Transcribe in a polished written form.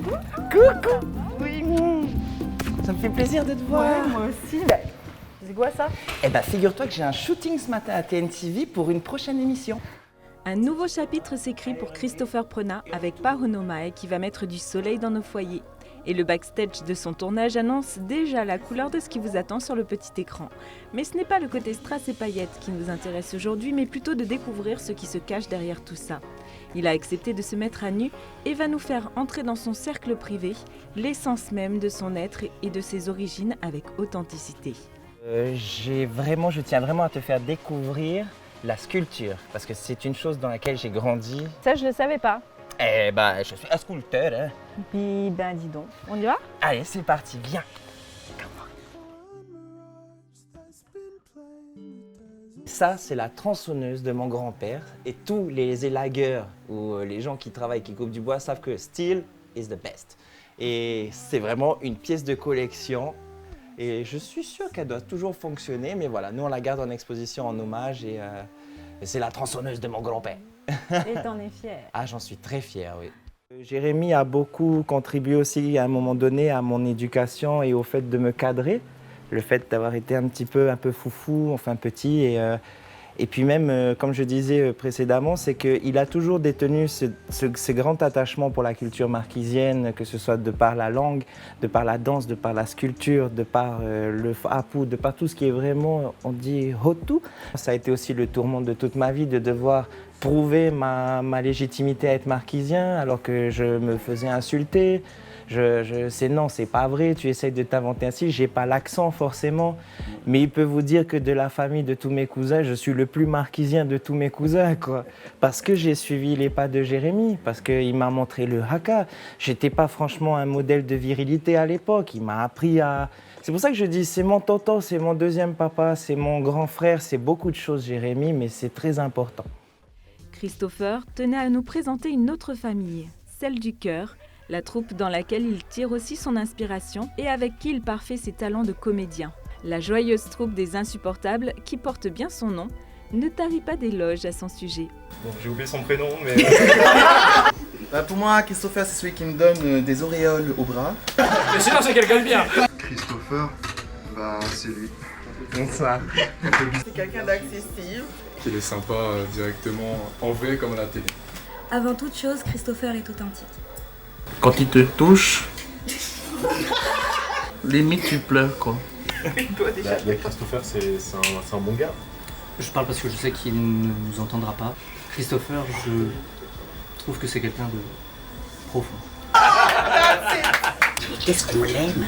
Coucou. Oui. Ça me fait plaisir de te voir. Ouais, moi aussi. C'est quoi ça? Eh ben, figure-toi que j'ai un shooting ce matin à TNTV pour une prochaine émission. Un nouveau chapitre s'écrit pour Christopher Prona avec Paruno Mae qui va mettre du soleil dans nos foyers. Et le backstage de son tournage annonce déjà la couleur de ce qui vous attend sur le petit écran. Mais ce n'est pas le côté strass et paillettes qui nous intéresse aujourd'hui, mais plutôt de découvrir ce qui se cache derrière tout ça. Il a accepté de se mettre à nu et va nous faire entrer dans son cercle privé, l'essence même de son être et de ses origines avec authenticité. Je tiens vraiment à te faire découvrir la sculpture, parce que c'est une chose dans laquelle j'ai grandi. Ça, je le savais pas. Eh ben, je suis un sculpteur, hein. Puis, ben, dis donc. On y va? Allez, c'est parti, viens. Ça, c'est la tronçonneuse de mon grand-père. Et tous les élagueurs ou les gens qui travaillent, qui coupent du bois, savent que steel is the best. Et c'est vraiment une pièce de collection. Et je suis sûr qu'elle doit toujours fonctionner. Mais voilà, nous, on la garde en exposition en hommage. Et c'est la tronçonneuse de mon grand-père. Et t'en es fier. Ah, j'en suis très fier, oui. Jérémy a beaucoup contribué aussi à un moment donné à mon éducation et au fait de me cadrer. Le fait d'avoir été un peu foufou, enfin petit. Et puis même, comme je disais précédemment, c'est qu'il a toujours détenu ce grand attachement pour la culture marquisienne, que ce soit de par la langue, de par la danse, de par la sculpture, de par le hapu, de par tout ce qui est vraiment, on dit, hotu. Ça a été aussi le tourment de toute ma vie de devoir prouver ma légitimité à être marquisien alors que je me faisais insulter. Non, c'est pas vrai, tu essayes de t'inventer ainsi, j'ai pas l'accent forcément, mais il peut vous dire que de la famille de tous mes cousins, je suis le plus marquisien de tous mes cousins, quoi. Parce que j'ai suivi les pas de Jérémy, parce qu'il m'a montré le haka. J'étais pas franchement un modèle de virilité à l'époque, il m'a appris à... C'est pour ça que je dis, c'est mon tonton, c'est mon deuxième papa, c'est mon grand frère, c'est beaucoup de choses Jérémy, mais c'est très important. Christopher tenait à nous présenter une autre famille, celle du cœur, la troupe dans laquelle il tire aussi son inspiration et avec qui il parfait ses talents de comédien. La joyeuse troupe des Insupportables, qui porte bien son nom, ne tarit pas d'éloges à son sujet. Bon, j'ai oublié son prénom, mais... Pour moi, Christopher, c'est celui qui me donne des auréoles au bras. Mais sinon, c'est quelqu'un de bien. Christopher, c'est lui. Bonsoir. C'est quelqu'un d'accessible. Il est sympa directement en vrai comme à la télé. Avant toute chose, Christopher est authentique. Quand il te touche, limite tu pleures quoi. Christopher, c'est un bon gars. Je parle parce que je sais qu'il ne nous entendra pas. Christopher, je trouve que c'est quelqu'un de profond. Qu'est-ce qu'on l'aime?